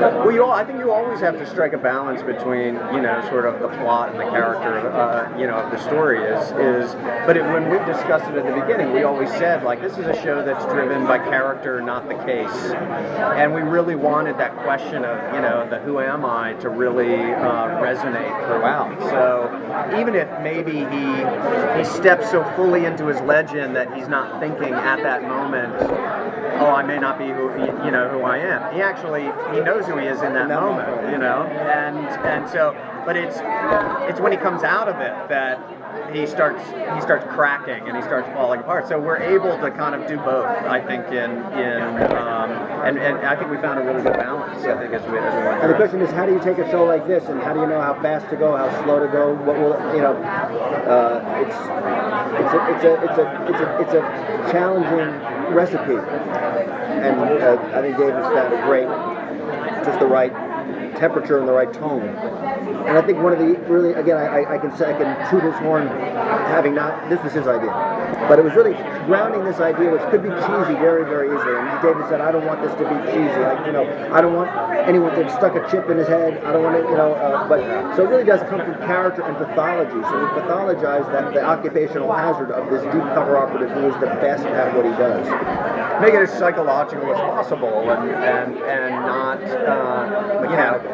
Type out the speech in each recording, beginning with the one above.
Well, I think you always have to strike a balance between, sort of the plot and the character, of the story. When we discussed it at the beginning, we always said, like, this is a show that's driven by character, not the case. And we really wanted that question of, the who am I to really resonate throughout. So even if maybe he steps so fully into his legend that he's not thinking at that moment, oh, I may not be who I am. He knows who he is in that moment, and so, but it's when he comes out of it that he starts cracking and he starts falling apart. So we're able to kind of do both, I think, and I think we found a really good balance. I think as we went through. And the question is, how do you take a show like this, and how do you know how fast to go, how slow to go? What will it's a challenging recipe, and I think David's found a great, just the right temperature and the right tone. And I think one of the really, again, I can toot his horn, having not, this was his idea, but it was really grounding this idea, which could be cheesy very, very easily. And David said, I don't want this to be cheesy. I don't want anyone to have stuck a chip in his head. I don't want it, so it really does come from character and pathology. So we pathologize that the occupational hazard of this deep cover operative who is the best at what he does. Make it as psychological as possible and not mechanical.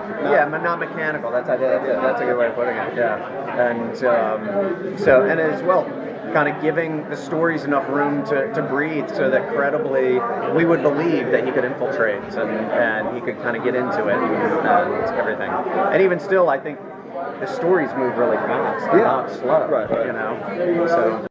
Not mechanical. That's a good way of putting it. Yeah, and as well, kind of giving the stories enough room to breathe, so that credibly we would believe that he could infiltrate and he could kind of get into it and everything. And even still, I think the stories move really fast. They're not slow. Right. So.